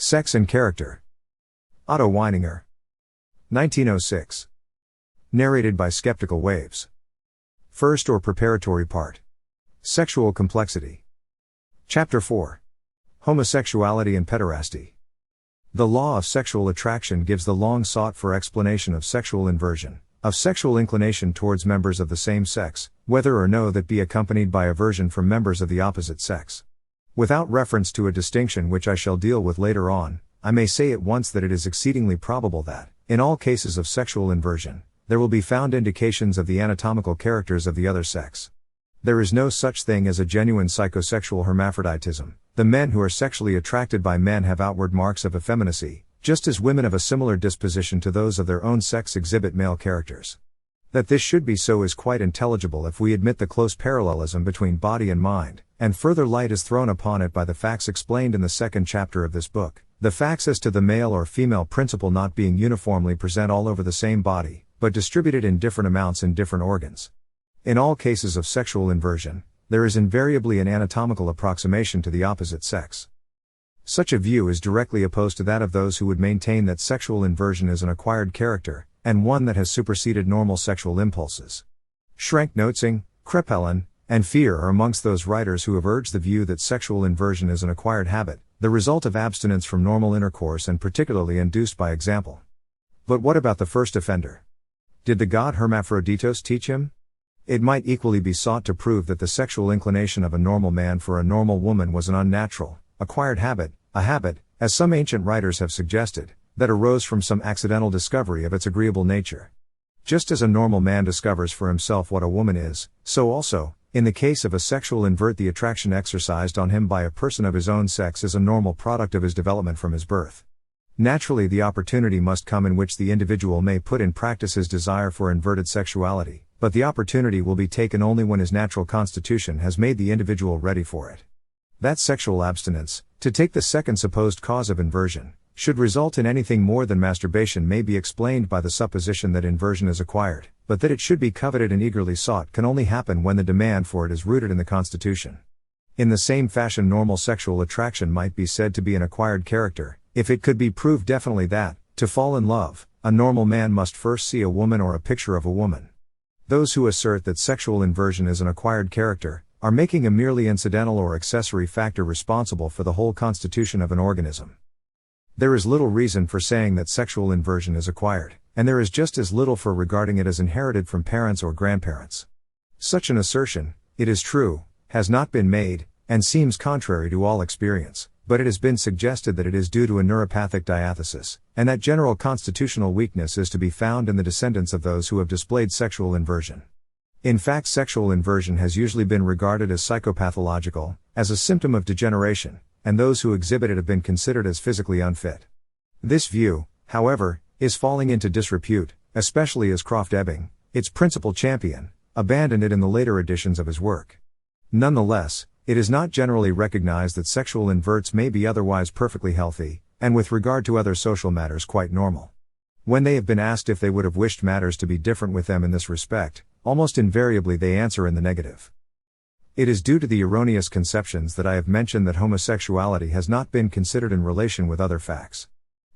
Sex and Character. Otto Weininger. 1906. Narrated by Skeptical Waves. First or Preparatory Part. Sexual Complexity. Chapter 4. Homosexuality and Pederasty. The law of sexual attraction gives the long sought for explanation of sexual inversion, of sexual inclination towards members of the same sex, whether or no that be accompanied by aversion from members of the opposite sex. Without reference to a distinction which I shall deal with later on, I may say at once that it is exceedingly probable that, in all cases of sexual inversion, there will be found indications of the anatomical characters of the other sex. There is no such thing as a genuine psychosexual hermaphroditism. The men who are sexually attracted by men have outward marks of effeminacy, just as women of a similar disposition to those of their own sex exhibit male characters. That this should be so is quite intelligible if we admit the close parallelism between body and mind, and further light is thrown upon it by the facts explained in the second chapter of this book, the facts as to the male or female principle not being uniformly present all over the same body, but distributed in different amounts in different organs. In all cases of sexual inversion, there is invariably an anatomical approximation to the opposite sex. Such a view is directly opposed to that of those who would maintain that sexual inversion is an acquired character, and one that has superseded normal sexual impulses. Schrank-Notzing, Krepelin, and Fear are amongst those writers who have urged the view that sexual inversion is an acquired habit, the result of abstinence from normal intercourse and particularly induced by example. But what about the first offender? Did the god Hermaphroditos teach him? It might equally be sought to prove that the sexual inclination of a normal man for a normal woman was an unnatural, acquired habit, a habit, as some ancient writers have suggested, that arose from some accidental discovery of its agreeable nature. Just as a normal man discovers for himself what a woman is, so also, in the case of a sexual invert, the attraction exercised on him by a person of his own sex is a normal product of his development from his birth. Naturally, the opportunity must come in which the individual may put in practice his desire for inverted sexuality, but the opportunity will be taken only when his natural constitution has made the individual ready for it. That sexual abstinence, to take the second supposed cause of inversion, should result in anything more than masturbation may be explained by the supposition that inversion is acquired, but that it should be coveted and eagerly sought can only happen when the demand for it is rooted in the constitution. In the same fashion, normal sexual attraction might be said to be an acquired character, if it could be proved definitely that, to fall in love, a normal man must first see a woman or a picture of a woman. Those who assert that sexual inversion is an acquired character, are making a merely incidental or accessory factor responsible for the whole constitution of an organism. There is little reason for saying that sexual inversion is acquired, and there is just as little for regarding it as inherited from parents or grandparents. Such an assertion, it is true, has not been made, and seems contrary to all experience, but it has been suggested that it is due to a neuropathic diathesis, and that general constitutional weakness is to be found in the descendants of those who have displayed sexual inversion. In fact, sexual inversion has usually been regarded as psychopathological, as a symptom of degeneration, and those who exhibit it have been considered as physically unfit. This view, however, is falling into disrepute, especially as Krafft-Ebing, its principal champion, abandoned it in the later editions of his work. Nonetheless, it is not generally recognized that sexual inverts may be otherwise perfectly healthy, and with regard to other social matters quite normal. When they have been asked if they would have wished matters to be different with them in this respect, almost invariably they answer in the negative. It is due to the erroneous conceptions that I have mentioned that homosexuality has not been considered in relation with other facts.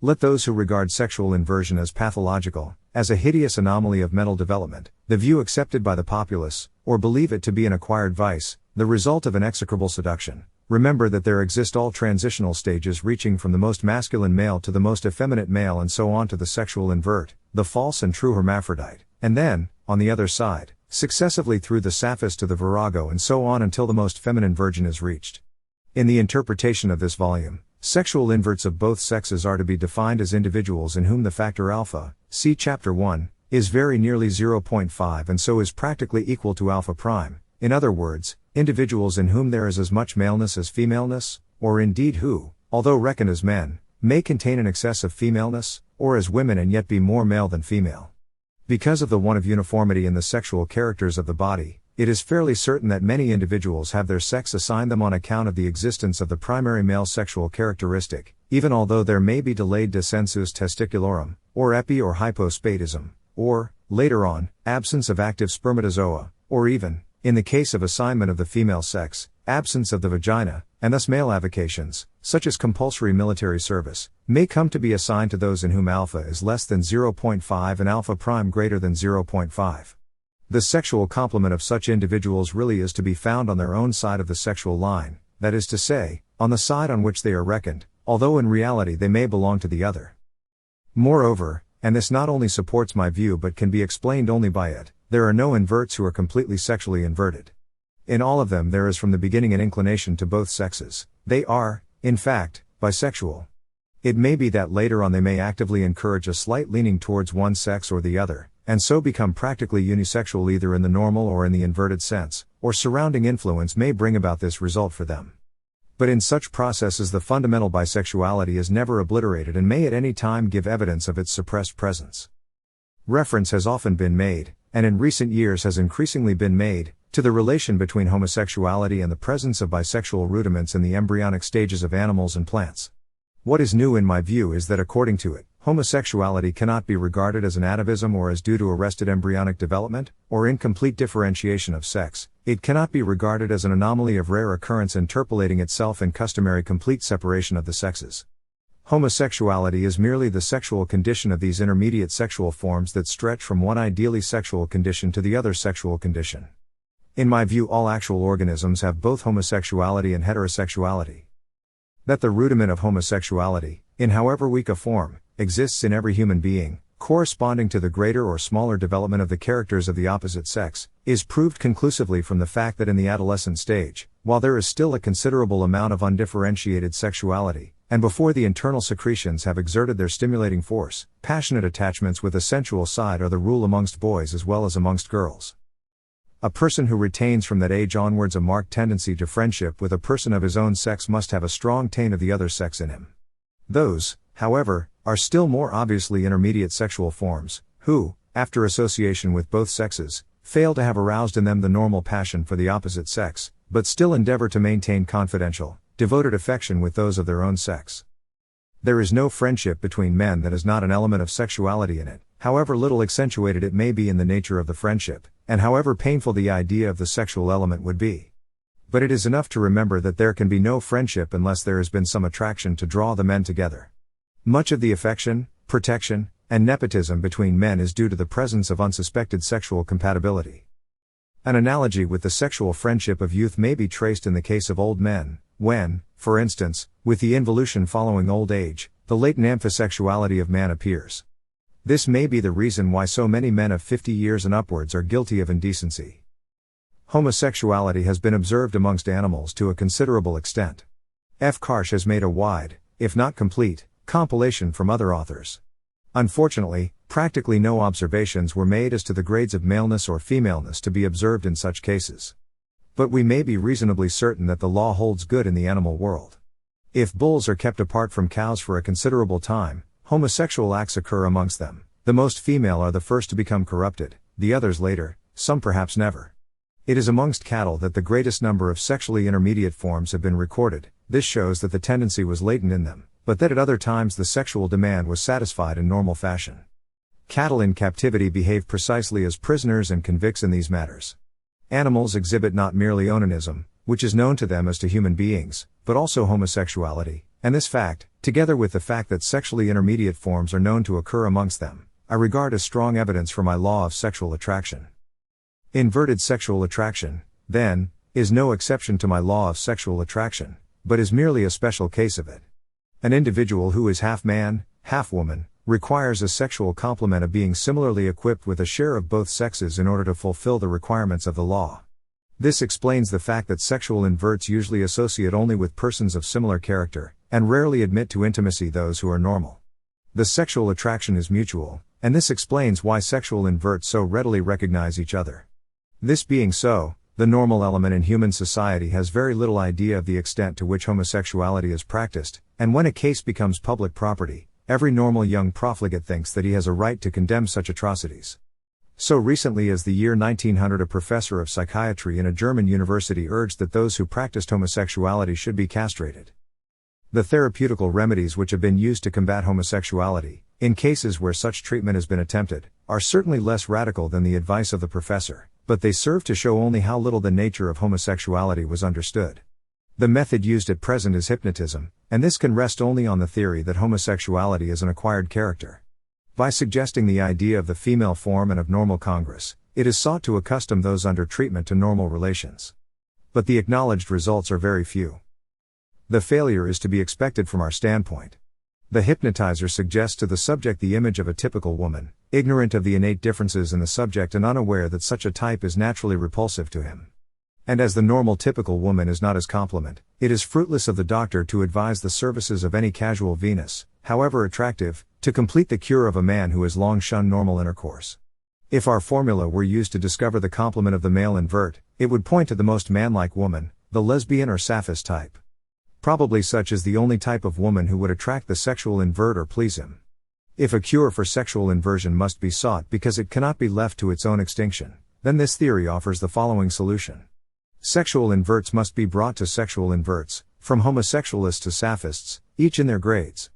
Let those who regard sexual inversion as pathological, as a hideous anomaly of mental development, the view accepted by the populace, or believe it to be an acquired vice, the result of an execrable seduction, remember that there exist all transitional stages reaching from the most masculine male to the most effeminate male and so on to the sexual invert, the false and true hermaphrodite, and then, on the other side, successively through the sapphist to the virago and so on until the most feminine virgin is reached. In the interpretation of this volume, sexual inverts of both sexes are to be defined as individuals in whom the factor alpha, see chapter 1, is very nearly 0.5 and so is practically equal to alpha prime. In other words, individuals in whom there is as much maleness as femaleness, or indeed who, although reckoned as men, may contain an excess of femaleness, or as women and yet be more male than female. Because of the want of uniformity in the sexual characters of the body, it is fairly certain that many individuals have their sex assigned them on account of the existence of the primary male sexual characteristic, even although there may be delayed descensus testiculorum, or epi or hypospatism, or, later on, absence of active spermatozoa, or even, in the case of assignment of the female sex, absence of the vagina, and thus male avocations, such as compulsory military service, may come to be assigned to those in whom alpha is less than 0.5 and alpha prime greater than 0.5. The sexual complement of such individuals really is to be found on their own side of the sexual line, that is to say, on the side on which they are reckoned, although in reality they may belong to the other. Moreover, and this not only supports my view but can be explained only by it, there are no inverts who are completely sexually inverted. In all of them there is from the beginning an inclination to both sexes. They are, in fact, bisexual. It may be that later on they may actively encourage a slight leaning towards one sex or the other, and so become practically unisexual either in the normal or in the inverted sense, or surrounding influence may bring about this result for them. But in such processes the fundamental bisexuality is never obliterated and may at any time give evidence of its suppressed presence. Reference has often been made, and in recent years has increasingly been made, to the relation between homosexuality and the presence of bisexual rudiments in the embryonic stages of animals and plants. What is new in my view is that according to it, homosexuality cannot be regarded as an atavism or as due to arrested embryonic development, or incomplete differentiation of sex. It cannot be regarded as an anomaly of rare occurrence interpolating itself in customary complete separation of the sexes. Homosexuality is merely the sexual condition of these intermediate sexual forms that stretch from one ideally sexual condition to the other sexual condition. In my view, all actual organisms have both homosexuality and heterosexuality. That the rudiment of homosexuality, in however weak a form, exists in every human being, corresponding to the greater or smaller development of the characters of the opposite sex, is proved conclusively from the fact that in the adolescent stage, while there is still a considerable amount of undifferentiated sexuality, and before the internal secretions have exerted their stimulating force, passionate attachments with a sensual side are the rule amongst boys as well as amongst girls. A person who retains from that age onwards a marked tendency to friendship with a person of his own sex must have a strong taint of the other sex in him. Those, however, are still more obviously intermediate sexual forms, who, after association with both sexes, fail to have aroused in them the normal passion for the opposite sex, but still endeavor to maintain confidential, devoted affection with those of their own sex. There is no friendship between men that has not an element of sexuality in it, however little accentuated it may be in the nature of the friendship, and however painful the idea of the sexual element would be. But it is enough to remember that there can be no friendship unless there has been some attraction to draw the men together. Much of the affection, protection, and nepotism between men is due to the presence of unsuspected sexual compatibility. An analogy with the sexual friendship of youth may be traced in the case of old men, when, for instance, with the involution following old age, the latent amphisexuality of man appears. This may be the reason why so many men of 50 years and upwards are guilty of indecency. Homosexuality has been observed amongst animals to a considerable extent. F. Karsh has made a wide, if not complete, compilation from other authors. Unfortunately, practically no observations were made as to the grades of maleness or femaleness to be observed in such cases. But we may be reasonably certain that the law holds good in the animal world. If bulls are kept apart from cows for a considerable time, homosexual acts occur amongst them. The most female are the first to become corrupted, the others later, some perhaps never. It is amongst cattle that the greatest number of sexually intermediate forms have been recorded. This shows that the tendency was latent in them, but that at other times the sexual demand was satisfied in normal fashion. Cattle in captivity behave precisely as prisoners and convicts in these matters. Animals exhibit not merely onanism, which is known to them as to human beings, but also homosexuality, and this fact, together with the fact that sexually intermediate forms are known to occur amongst them, I regard as strong evidence for my law of sexual attraction. Inverted sexual attraction, then, is no exception to my law of sexual attraction, but is merely a special case of it. An individual who is half man, half woman, requires a sexual complement of being similarly equipped with a share of both sexes in order to fulfill the requirements of the law. This explains the fact that sexual inverts usually associate only with persons of similar character, and rarely admit to intimacy those who are normal. The sexual attraction is mutual, and this explains why sexual inverts so readily recognize each other. This being so, the normal element in human society has very little idea of the extent to which homosexuality is practiced, and when a case becomes public property, every normal young profligate thinks that he has a right to condemn such atrocities. So recently as the year 1900, a professor of psychiatry in a German university urged that those who practiced homosexuality should be castrated. The therapeutical remedies which have been used to combat homosexuality, in cases where such treatment has been attempted, are certainly less radical than the advice of the professor, but they serve to show only how little the nature of homosexuality was understood. The method used at present is hypnotism, and this can rest only on the theory that homosexuality is an acquired character. By suggesting the idea of the female form and of normal congress, it is sought to accustom those under treatment to normal relations. But the acknowledged results are very few. The failure is to be expected from our standpoint. The hypnotizer suggests to the subject the image of a typical woman, ignorant of the innate differences in the subject and unaware that such a type is naturally repulsive to him. And as the normal typical woman is not his complement, it is fruitless of the doctor to advise the services of any casual Venus, however attractive, to complete the cure of a man who has long shunned normal intercourse. If our formula were used to discover the complement of the male invert, it would point to the most manlike woman, the lesbian or sapphist type. Probably such is the only type of woman who would attract the sexual invert or please him. If a cure for sexual inversion must be sought because it cannot be left to its own extinction, then this theory offers the following solution. Sexual inverts must be brought to sexual inverts, from homosexualists to saphists, each in their grades.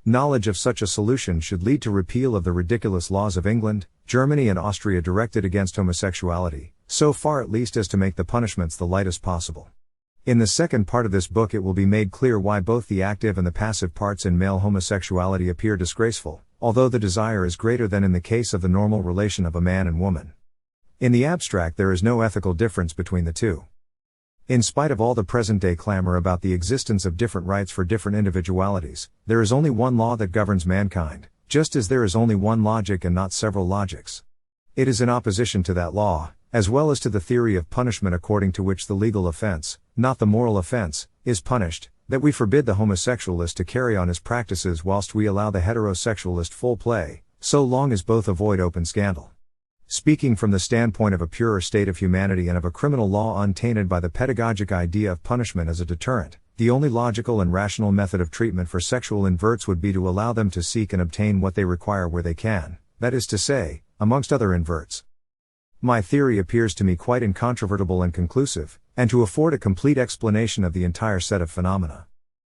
Knowledge of such a solution should lead to repeal of the ridiculous laws of England, Germany and Austria directed against homosexuality, so far at least as to make the punishments the lightest possible. In the second part of this book it will be made clear why both the active and the passive parts in male homosexuality appear disgraceful, although the desire is greater than in the case of the normal relation of a man and woman. In the abstract there is no ethical difference between the two. In spite of all the present-day clamor about the existence of different rights for different individualities, there is only one law that governs mankind, just as there is only one logic and not several logics. It is in opposition to that law, as well as to the theory of punishment according to which the legal offense, not the moral offense, is punished, that we forbid the homosexualist to carry on his practices whilst we allow the heterosexualist full play, so long as both avoid open scandal. Speaking from the standpoint of a purer state of humanity and of a criminal law untainted by the pedagogic idea of punishment as a deterrent, the only logical and rational method of treatment for sexual inverts would be to allow them to seek and obtain what they require where they can, that is to say, amongst other inverts. My theory appears to me quite incontrovertible and conclusive, and to afford a complete explanation of the entire set of phenomena.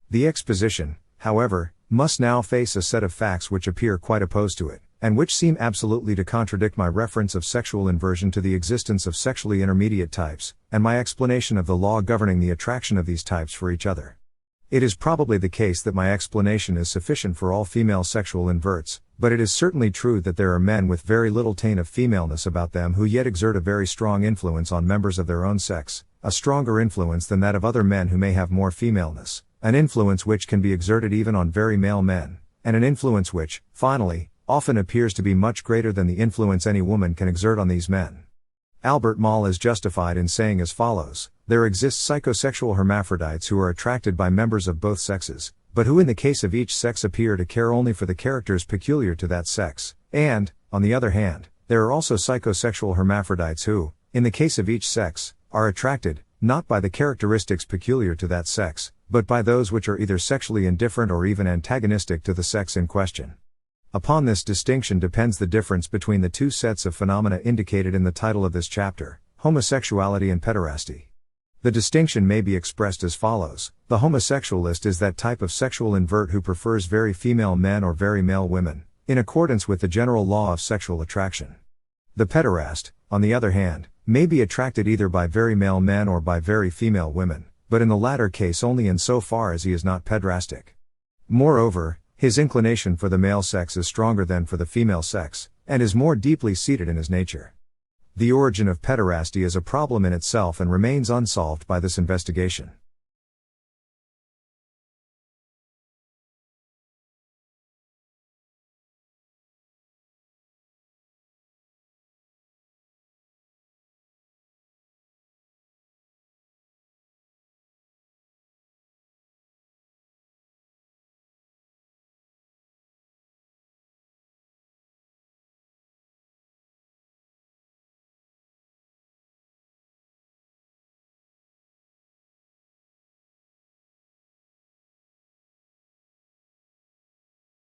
The exposition, however, must now face a set of facts which appear quite opposed to it, and which seem absolutely to contradict my reference of sexual inversion to the existence of sexually intermediate types, and my explanation of the law governing the attraction of these types for each other. It is probably the case that my explanation is sufficient for all female sexual inverts, but it is certainly true that there are men with very little taint of femaleness about them who yet exert a very strong influence on members of their own sex, a stronger influence than that of other men who may have more femaleness, an influence which can be exerted even on very male men, and an influence which, finally, often appears to be much greater than the influence any woman can exert on these men. Albert Moll is justified in saying as follows: there exist psychosexual hermaphrodites who are attracted by members of both sexes, but who in the case of each sex appear to care only for the characters peculiar to that sex, and, on the other hand, there are also psychosexual hermaphrodites who, in the case of each sex, are attracted, not by the characteristics peculiar to that sex, but by those which are either sexually indifferent or even antagonistic to the sex in question. Upon this distinction depends the difference between the two sets of phenomena indicated in the title of this chapter, Homosexuality and Pederasty. The distinction may be expressed as follows: the homosexualist is that type of sexual invert who prefers very female men or very male women, in accordance with the general law of sexual attraction. The pederast, on the other hand, may be attracted either by very male men or by very female women, but in the latter case only in so far as he is not pederastic. Moreover, his inclination for the male sex is stronger than for the female sex, and is more deeply seated in his nature. The origin of pederasty is a problem in itself and remains unsolved by this investigation.